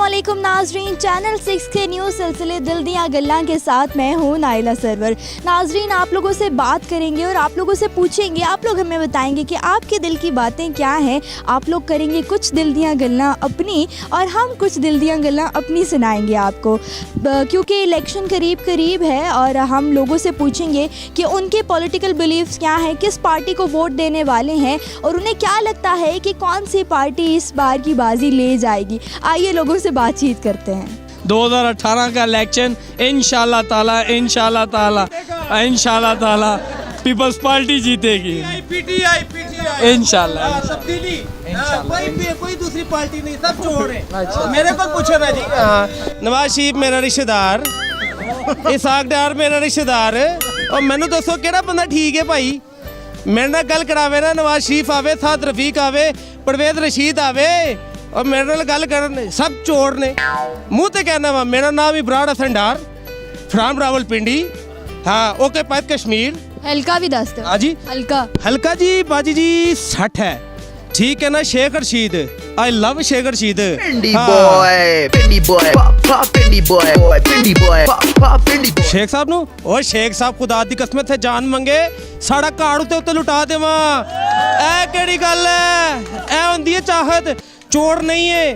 अस्सलामुअलैकुम नाजरीन, चैनल 6 के न्यूज़ सिलसिले दिल दियाँ गल्लां के साथ मैं हूँ नाइला सरवर। नाजरीन, आप लोगों से बात करेंगे और आप लोगों से पूछेंगे, आप लोग हमें बताएंगे कि आपके दिल की बातें क्या हैं। आप लोग करेंगे कुछ दिल दियाँ गल्लां अपनी और हम कुछ दिल दियाँ गल्लां अपनी सुनाएंगे आपको, क्योंकि इलेक्शन करीब करीब है और हम लोगों से पूछेंगे कि उनके पॉलिटिकल बिलीव्स क्या हैं, किस पार्टी को वोट देने वाले हैं और उन्हें क्या लगता है कि कौन सी पार्टी इस बार की बाजी ले जाएगी। आइए लोगों से बातचीत करते हैं। 2018 का इलेक्शन इंशाल्लाह ताला पीपल्स पार्टी जीतेगी इंशाल्लाह। तब्दीली कोई दूसरी पार्टी नहीं, सब जोड़ है। मेरे को पूछो ना जी, नवाज शरीफ मेरा रिश्तेदार, इसाक डार मेरा रिश्तेदार, और मैनू दसो केड़ा बंदा ठीक है भाई। मेरे नाल गल करावे ना, नवाज शरीफ आवे, साथ रफीक आवे, परवेज रशीद आवे और मेरे नाल गल करन, सब चोर ने। मुँह ते कहना वा, मेरा नाम इब्रार हसन डार, फ्राम रावलपिंडी। हाँ ओके, पैत कश्मीर। हल्का भी दस दो। हाँ जी, हल्का जी बाजी जी 60 है, ठीक है ना। Sheikh Rashid, I love Sheikh Rashid. शेख साहब नु, ओ शेख साहब खुदा दी कसम थे जान मंगे साड़ा कार्ड उत्ते उत्ते लुटा देवा। ऐ केड़ी गल है, ऐ हुंदी है चाहत, चोर नहीं है।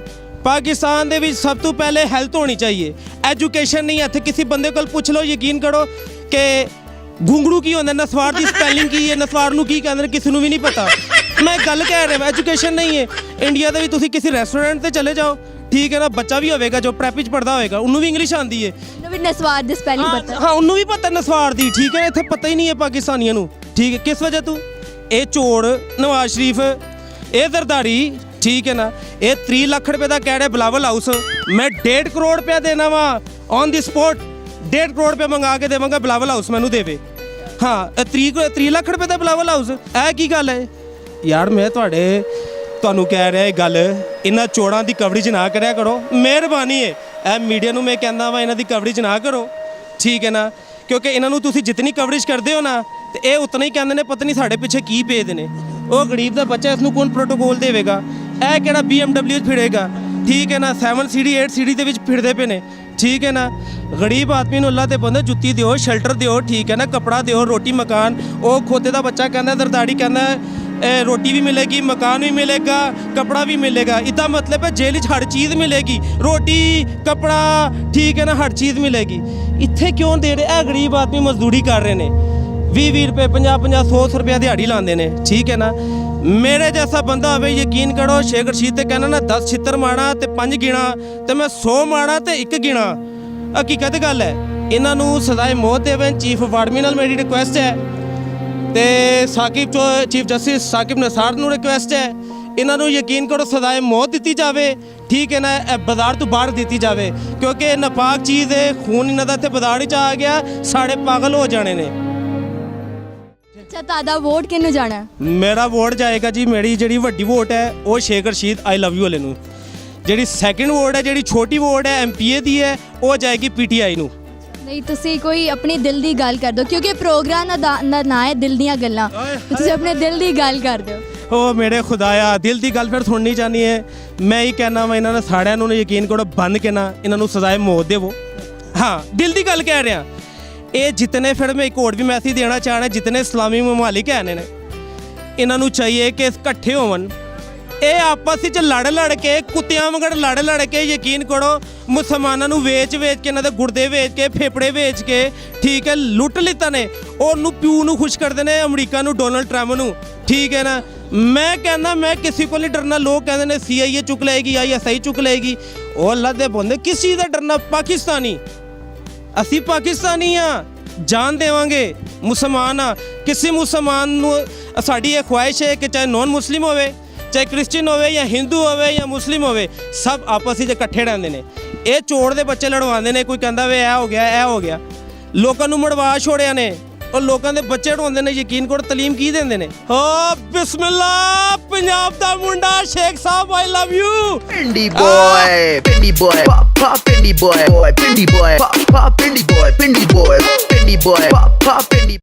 पाकिस्तान दे विच सब तो पहले हेल्थ होनी चाहिए, एजुकेशन नहीं है। इत्थे किसी बंदे कोल पुछ लो, यकीन करो कि घुंगड़ू की होंदा, नसवार दी स्पैलिंग की है, नसवार नू की कहंदे किसी नू भी नहीं पता। मैं गल कह रहा, एजुकेशन नहीं है। इंडिया दे भी तुसी किसी रेस्टोरेंट ते चले जाओ, ठीक है ना, बच्चा भी होगा जो प्रेप च पढ़दा होएगा, उन्नू भी इंग्लिश आंदी है, नसवार दी स्पेलिंग पता। हाँ उन्नू भी पता नसवार दी, ठीक है। इत्थे पता ही नहीं है पाकिस्तानियों नू, ठीक है। किस वजह तू ए चोर नवाज शरीफ, ए जरदारी, ठीक है ना। ये 3 लाख रुपए का कह रहे बिलावल हाउस, मैं 1.5 करोड़ रुपया देना वा ऑन दी स्पॉट। 1.5 करोड़ रुपया मंगा के देवांगा, बिलावल हाउस मैनू देवे। हाँ 3 लाख रुपए का बिलावल हाउस, ऐ की गल है यार। मैं ਤੁਹਾਨੂੰ ਕਹਿ ਰਿਹਾ, ਇਹ ਗੱਲ ਇਹਨਾਂ ਚੋੜਾਂ ਦੀ ਕਵਰੇਜ ਨਾ ਕਰਿਆ ਕਰੋ, ਮਿਹਰਬਾਨੀ ਹੈ। ਇਹ ਮੀਡੀਆ ਨੂੰ ਮੈਂ ਕਹਿੰਦਾ ਵਾ, ਇਹਨਾਂ ਦੀ ਕਵਰੇਜ ਨਾ ਕਰੋ, ਠੀਕ ਹੈ ਨਾ। ਕਿਉਂਕਿ ਇਹਨਾਂ ਨੂੰ ਤੁਸੀਂ ਜਿਤਨੀ ਕਵਰੇਜ ਕਰਦੇ ਹੋ ਨਾ, ਤੇ ਇਹ ਉਤਨਾ ਹੀ ਕਹਿੰਦੇ ਨੇ ਪਤਾ ਨਹੀਂ ਸਾਡੇ ਪਿੱਛੇ ਕੀ ਭੇਜਦੇ ਨੇ। ਉਹ ਗਰੀਬ ਦਾ ਬੱਚਾ, ਇਸ ਨੂੰ ਕੌਣ ਪ੍ਰੋਟੋਕੋਲ ਦੇਵੇਗਾ? ਇਹ ਕਿਹੜਾ BMW 'ਚ ਫਿਰੇਗਾ, ਠੀਕ ਹੈ ਨਾ। 7 ਸੀੜੀ 8 ਸੀੜੀ ਦੇ ਵਿੱਚ ਫਿਰਦੇ ਪਏ ਨੇ, ਠੀਕ ਹੈ ਨਾ। ਗਰੀਬ ਆਦਮੀ ਨੂੰ ਅੱਲਾ ਤੇ ਬੰਦੇ ਜੁੱਤੀ ਦਿਓ, ਸ਼ੈਲਟਰ ਦਿਓ, ਠੀਕ ਹੈ ਨਾ, ਕਪੜਾ ਦਿਓ, ਰੋਟੀ ਮਕਾਨ। ਉਹ ਖੋਤੇ ਦਾ ਬੱਚਾ ਕਹਿੰਦਾ, ਦਰਦਾੜੀ ਕਹਿੰਦਾ रोटी भी मिलेगी, मकान भी मिलेगा, कपड़ा भी मिलेगा। इतना मतलब है जेल च हर चीज़ मिलेगी, रोटी कपड़ा, ठीक है ना, हर चीज़ मिलेगी। इत्थे क्यों दे रहे? गरीब आदमी मजदूरी कर रहे हैं, 20-20 रुपये, 50-50, 100 रुपया दिहाड़ी लाते हैं, ठीक है ना। मेरे जैसा बंदा हो, यकीन करो, शेख रशीद ते कहना ना 10 छित्तर मारा तो 5 गिना, तो मैं 100 मारा तो 1 गिना। हकीकत गल है, इन्हों सजाए मौत देवें। चीफ वार्डमी नाल मेरी रिक्वेस्ट है, ਤੇ ਸਾਕਿਬ ਚੀਫ ਜਸਟਿਸ ਸਾਕਿਬ ਨਸਾਰ ਨੂੰ ਰਿਕੁਐਸਟ ਹੈ, ਇਹਨਾਂ ਨੂੰ ਯਕੀਨ ਕਰੋ ਸਜ਼ਾਏ ਮੌਤ ਦਿੱਤੀ ਜਾਵੇ, ਠੀਕ ਹੈ ਨਾ। ਬਾਜ਼ਾਰ ਤੋਂ ਬਾਹਰ ਦਿੱਤੀ ਜਾਵੇ, ਕਿਉਂਕਿ ਇਹ ਨਾਪਾਕ ਚੀਜ਼ ਹੈ। ਖੂਨ ਇਹਨਾਂ ਦਾ ਇੱਥੇ ਬਾਜ਼ਾਰ ਵਿੱਚ ਆ ਗਿਆ, ਸਾਡੇ ਪਾਗਲ ਹੋ ਜਾਣੇ ਨੇ। ਅੱਛਾ, ਤੁਹਾਡਾ ਵੋਟ ਕਿਹਨੂੰ ਜਾਣਾ? ਮੇਰਾ ਵੋਟ ਜਾਏਗਾ ਜੀ, ਮੇਰੀ ਜਿਹੜੀ ਵੱਡੀ ਵੋਟ ਹੈ ਉਹ ਸ਼ੇਖ ਰਸ਼ੀਦ ਆਈ ਲਵ ਯੂ ਵਾਲੇ ਨੂੰ। ਜਿਹੜੀ ਸੈਕਿੰਡ ਵੋਟ ਹੈ, ਜਿਹੜੀ ਛੋਟੀ ਵੋਟ ਹੈ MPA ਦੀ ਹੈ, ਉਹ ਜਾਏਗੀ PTI ਨੂੰ। नहीं, तुसी कोई अपनी दिल दी गल कर दो, क्योंकि प्रोग्राम दा ना है दिल दियां गल्लां, तुसी अपने दिल दी गल कर दो। ओ मेरे खुदाया, दिल दी गल फिर सुननी चाहनी है। मैं ही कहना वा, इन्होंने साड़िया नूं यकीन करो बंद के ना इन्हों सजाए मौत देवो। हाँ दिल दी गल कह रहा। ये जितने फिर मैं एक और भी मैसेज देना चाहना, जितने इस्लामी ममालिक हैं ने, इन्हों चाहिए कि इकट्ठे होवन। ਇਹ ਆਪਸ ਵਿੱਚ ਲੜ ਕੇ ਕੁੱਤਿਆਂ ਵਾਂਗੜ ਲੜ ਕੇ, ਯਕੀਨ ਕਰੋ, ਮੁਸਲਮਾਨਾਂ ਨੂੰ ਵੇਚ ਕੇ, ਇਹਨਾਂ ਦੇ ਗੁਰਦੇ ਵੇਚ ਕੇ, ਫੇਫੜੇ ਵੇਚ ਕੇ, ਠੀਕ ਹੈ, ਲੁੱਟ ਲਿੱਤਾ ਨੇ। ਉਹਨੂੰ ਪਿਓ ਨੂੰ ਖੁਸ਼ ਕਰਦੇ ਨੇ, ਅਮਰੀਕਾ ਨੂੰ, ਡੋਨਲਡ ਟਰੰਪ ਨੂੰ, ਠੀਕ ਹੈ ਨਾ। ਮੈਂ ਕਹਿੰਦਾ, ਮੈਂ ਕਿਸੇ ਕੋਲ ਨਹੀਂ ਡਰਨਾ। ਲੋਕ ਕਹਿੰਦੇ ਨੇ CIA ਚੁੱਕ ਲਏਗੀ, ISI ਚੁੱਕ ਲਏਗੀ। ਉਹ ਅੱਲਾ ਦੇ ਬੰਦੇ, ਕਿਸ ਚੀਜ਼ ਦਾ ਡਰਨਾ? ਪਾਕਿਸਤਾਨੀ, ਅਸੀਂ ਪਾਕਿਸਤਾਨੀ ਆ, ਜਾਨ ਦੇਵਾਂਗੇ, ਮੁਸਲਮਾਨ ਆ। ਕਿਸੇ ਮੁਸਲਮਾਨ ਨੂੰ ਸਾਡੀ ਇਹ ਖੁਆਇਸ਼ ਹੈ ਕਿ ਚਾਹੇ ਨੌਨ ਮੁਸਲਿਮ ਹੋਵੇ, ਚਾਹੇ ਕ੍ਰਿਸਚਨ ਹੋਵੇ ਜਾਂ ਹਿੰਦੂ ਹੋਵੇ ਜਾਂ ਮੁਸਲਿਮ ਹੋਵੇ, ਸਭ ਆਪਸ ਵਿੱਚ ਇਕੱਠੇ ਰਹਿੰਦੇ ਨੇ। ਇਹ ਚੋਰ ਦੇ ਬੱਚੇ ਲੜਵਾਉਂਦੇ ਨੇ, ਕੋਈ ਕਹਿੰਦਾ ਵੇ ਇਹ ਹੋ ਗਿਆ, ਲੋਕਾਂ ਨੂੰ ਮੜਵਾ ਛੋੜਿਆ ਨੇ, ਔਰ ਲੋਕਾਂ ਦੇ ਬੱਚੇ ਢੋਂਦੇ ਨੇ। ਯਕੀਨ ਕਰੋ, ਤਲੀਮ ਕੀ ਦਿੰਦੇ ਨੇ? ਓ ਬਿਸਮਿਲ੍ਲਾ, ਪੰਜਾਬ ਦਾ ਮੁੰਡਾ ਸ਼ੇਖ ਸਾਹਿਬ, I love you. Pindi boy, Pindi boy, ਪਾ ਪਿੰਡੀ ਬੋਏ, ਪਿੰਡੀ ਬੋਏ, ਪਾ Pindi boy, Pindi boy, Pindi boy, ਪਾ ਪਿੰਡੀ